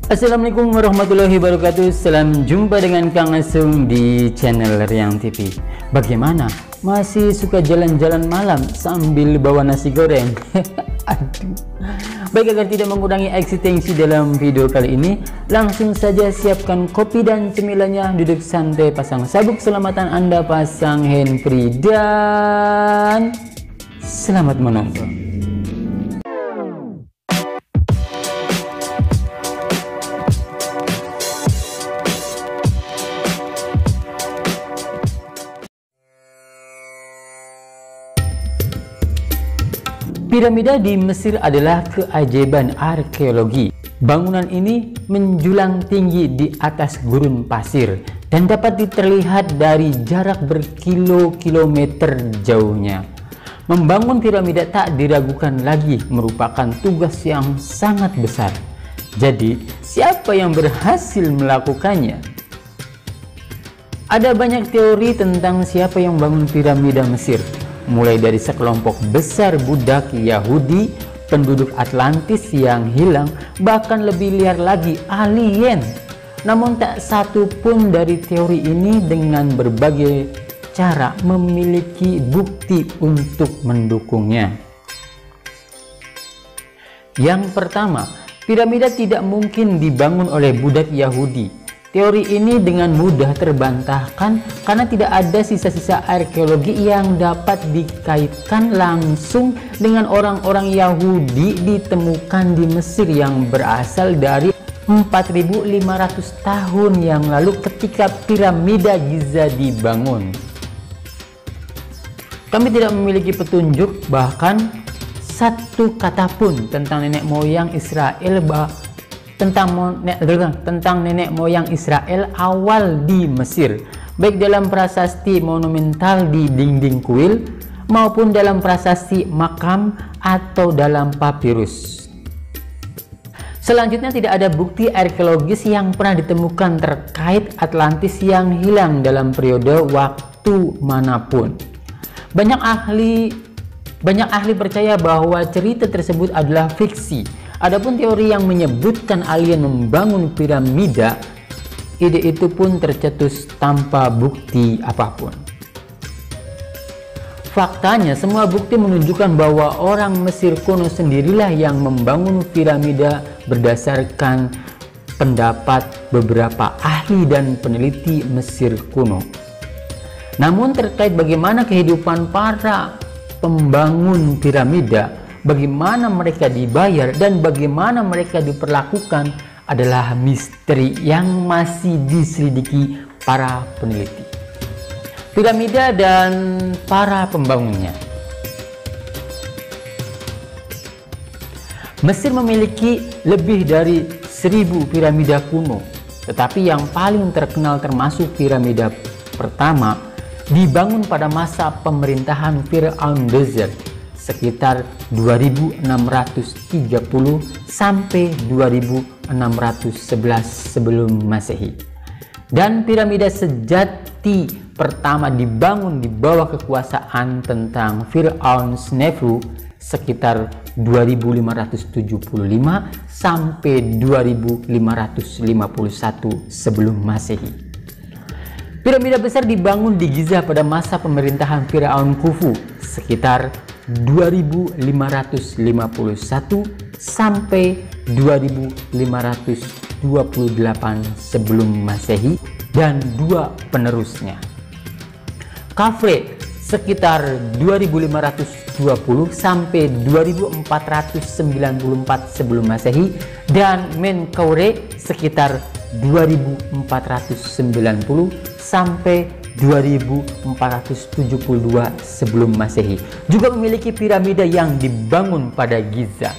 Assalamualaikum warahmatullahi wabarakatuh. Salam jumpa dengan Kang Asung di channel Riang TV. Bagaimana? Masih suka jalan-jalan malam sambil bawa nasi goreng? Aduh. Baik, agar tidak mengurangi eksistensi dalam video kali ini, langsung saja siapkan kopi dan cemilannya, duduk santai, pasang sabuk selamatan Anda, pasang handfree, dan selamat menonton. Piramida di Mesir adalah keajaiban arkeologi. Bangunan ini menjulang tinggi di atas gurun pasir dan dapat terlihat dari jarak berkilo-kilometer jauhnya. Membangun piramida tak diragukan lagi merupakan tugas yang sangat besar. Jadi, siapa yang berhasil melakukannya? Ada banyak teori tentang siapa yang membangun piramida Mesir. Mulai dari sekelompok besar budak Yahudi, penduduk Atlantis yang hilang, bahkan lebih liar lagi, alien. Namun tak satu pun dari teori ini dengan berbagai cara memiliki bukti untuk mendukungnya. Yang pertama, piramida tidak mungkin dibangun oleh budak Yahudi. Teori ini dengan mudah terbantahkan karena tidak ada sisa-sisa arkeologi yang dapat dikaitkan langsung dengan orang-orang Yahudi ditemukan di Mesir yang berasal dari 4.500 tahun yang lalu ketika piramida Giza dibangun. Kami tidak memiliki petunjuk bahkan satu kata pun tentang nenek moyang Israel tentang nenek moyang Israel awal di Mesir, baik dalam prasasti monumental di dinding kuil maupun dalam prasasti makam atau dalam papirus. Selanjutnya, tidak ada bukti arkeologis yang pernah ditemukan terkait Atlantis yang hilang dalam periode waktu manapun. Banyak ahli percaya bahwa cerita tersebut adalah fiksi. Adapun teori yang menyebutkan alien membangun piramida, ide itu pun tercetus tanpa bukti apapun. Faktanya, semua bukti menunjukkan bahwa orang Mesir kuno sendirilah yang membangun piramida berdasarkan pendapat beberapa ahli dan peneliti Mesir kuno. Namun terkait bagaimana kehidupan para pembangun piramida, bagaimana mereka dibayar, dan bagaimana mereka diperlakukan adalah misteri yang masih diselidiki para peneliti. Piramida dan para pembangunnya. Mesir memiliki lebih dari 1000 piramida kuno, tetapi yang paling terkenal termasuk piramida pertama dibangun pada masa pemerintahan Fir'aun Dezir sekitar 2630 sampai 2611 sebelum Masehi. Dan piramida sejati pertama dibangun di bawah kekuasaan tentang Fir'aun Snefru sekitar 2575 sampai 2551 sebelum Masehi. Piramida besar dibangun di Giza pada masa pemerintahan Firaun Khufu sekitar 2551 sampai 2528 sebelum Masehi dan dua penerusnya. Khafre sekitar 2520 sampai 2494 sebelum Masehi dan Menkaure sekitar 2490 sampai 2472 sebelum Masehi juga memiliki piramida yang dibangun pada Giza.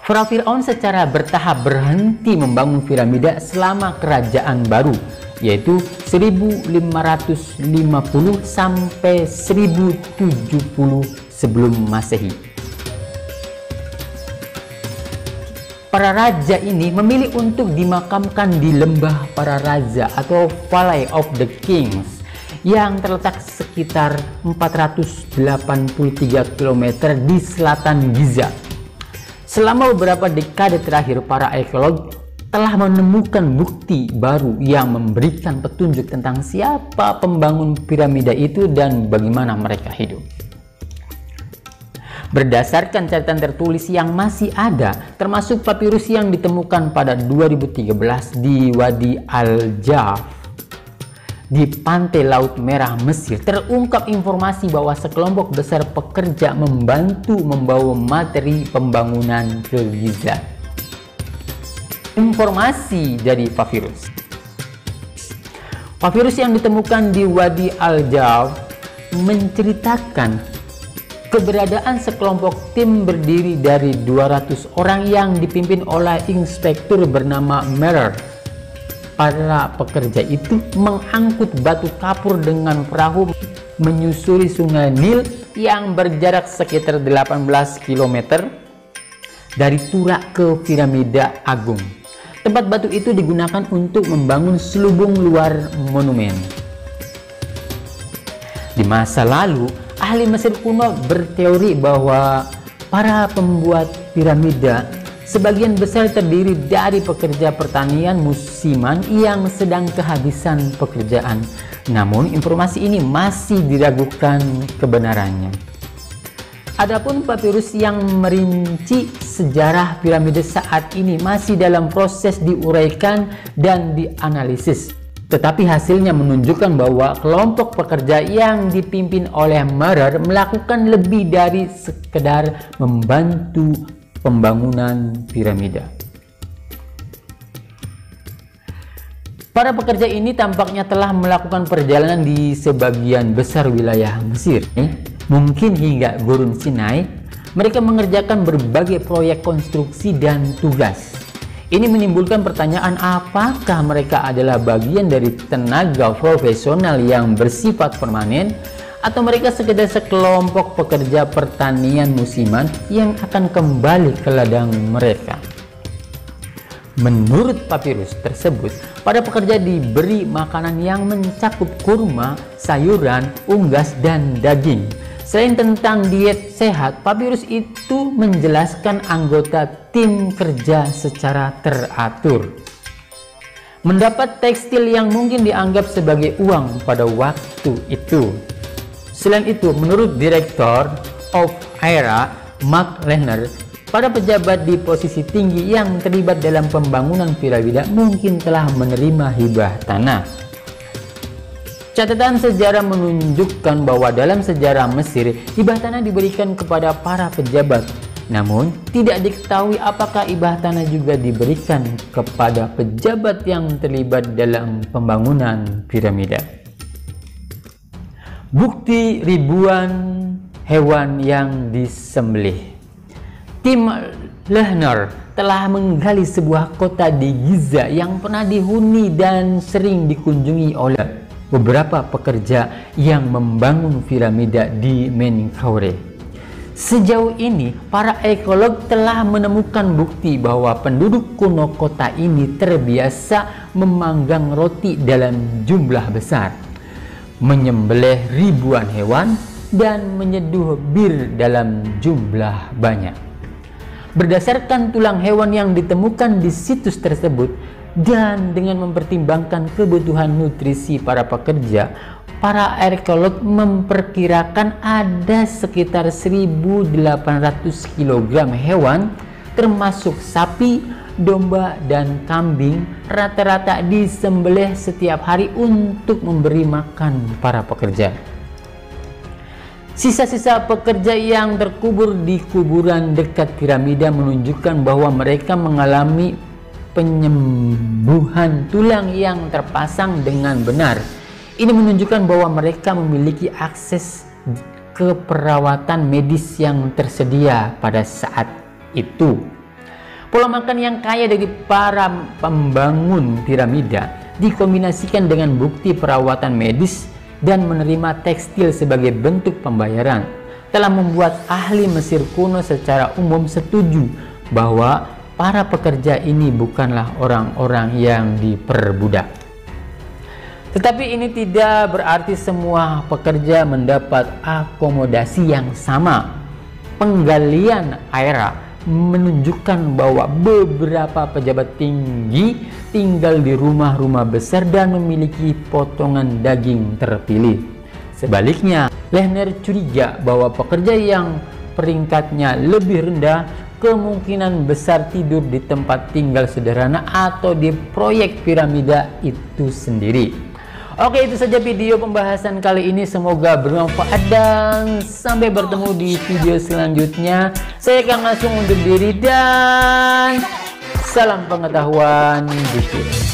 Fir'aun secara bertahap berhenti membangun piramida selama kerajaan baru, yaitu 1550 sampai 1070 sebelum Masehi. Para raja ini memilih untuk dimakamkan di lembah para raja atau Valley of the Kings yang terletak sekitar 483 km di selatan Giza. Selama beberapa dekade terakhir, para arkeolog telah menemukan bukti baru yang memberikan petunjuk tentang siapa pembangun piramida itu dan bagaimana mereka hidup. Berdasarkan catatan tertulis yang masih ada, termasuk papirus yang ditemukan pada 2013 di Wadi Al-Jaf di pantai Laut Merah, Mesir, terungkap informasi bahwa sekelompok besar pekerja membantu membawa materi pembangunan ke Giza. Informasi dari papirus. Papirus yang ditemukan di Wadi Al-Jaf menceritakan keberadaan sekelompok tim berdiri dari 200 orang yang dipimpin oleh inspektur bernama Merer. Para pekerja itu mengangkut batu kapur dengan perahu menyusuri sungai Nil yang berjarak sekitar 18 km dari Turak ke Piramida Agung. Tempat batu itu digunakan untuk membangun selubung luar monumen. Di masa lalu, ahli Mesir kuno berteori bahwa para pembuat piramida sebagian besar terdiri dari pekerja pertanian musiman yang sedang kehabisan pekerjaan. Namun informasi ini masih diragukan kebenarannya. Adapun papirus yang merinci sejarah piramida saat ini masih dalam proses diuraikan dan dianalisis. Tetapi hasilnya menunjukkan bahwa kelompok pekerja yang dipimpin oleh Merer melakukan lebih dari sekedar membantu pembangunan piramida. Para pekerja ini tampaknya telah melakukan perjalanan di sebagian besar wilayah Mesir. Mungkin hingga Gurun Sinai, mereka mengerjakan berbagai proyek konstruksi dan tugas. Ini menimbulkan pertanyaan, apakah mereka adalah bagian dari tenaga profesional yang bersifat permanen, atau mereka sekedar sekelompok pekerja pertanian musiman yang akan kembali ke ladang mereka. Menurut papirus tersebut, para pekerja diberi makanan yang mencakup kurma, sayuran, unggas, dan daging. Selain tentang diet sehat, papirus itu menjelaskan anggota tim kerja secara teratur. Mendapat tekstil yang mungkin dianggap sebagai uang pada waktu itu. Selain itu, menurut Direktur of IRA, Mark Lehner, para pejabat di posisi tinggi yang terlibat dalam pembangunan piramida mungkin telah menerima hibah tanah. Catatan sejarah menunjukkan bahwa dalam sejarah Mesir, hibah tanah diberikan kepada para pejabat. Namun, tidak diketahui apakah hibah tanah juga diberikan kepada pejabat yang terlibat dalam pembangunan piramida. Bukti ribuan hewan yang disembelih. Tim Lehner telah menggali sebuah kota di Giza yang pernah dihuni dan sering dikunjungi oleh beberapa pekerja yang membangun piramida di Menkaure. Sejauh ini, para arkeolog telah menemukan bukti bahwa penduduk kuno kota ini terbiasa memanggang roti dalam jumlah besar, menyembelih ribuan hewan, dan menyeduh bir dalam jumlah banyak. Berdasarkan tulang hewan yang ditemukan di situs tersebut dan dengan mempertimbangkan kebutuhan nutrisi para pekerja, para arkeolog memperkirakan ada sekitar 1.800 kg hewan termasuk sapi, domba, dan kambing rata-rata disembelih setiap hari untuk memberi makan para pekerja. Sisa-sisa pekerja yang terkubur di kuburan dekat piramida menunjukkan bahwa mereka mengalami penyembuhan tulang yang terpasang dengan benar. Ini menunjukkan bahwa mereka memiliki akses ke perawatan medis yang tersedia pada saat itu. Pola makan yang kaya dari para pembangun piramida dikombinasikan dengan bukti perawatan medis dan menerima tekstil sebagai bentuk pembayaran telah membuat ahli Mesir kuno secara umum setuju bahwa para pekerja ini bukanlah orang-orang yang diperbudak. Tetapi ini tidak berarti semua pekerja mendapat akomodasi yang sama. Penggalian IRA menunjukkan bahwa beberapa pejabat tinggi tinggal di rumah-rumah besar dan memiliki potongan daging terpilih. Sebaliknya, Lehner curiga bahwa pekerja yang peringkatnya lebih rendah kemungkinan besar tidur di tempat tinggal sederhana atau di proyek piramida itu sendiri. Oke, itu saja video pembahasan kali ini, semoga bermanfaat dan sampai bertemu di video selanjutnya. Saya Kang langsung undur diri dan salam pengetahuan dikit.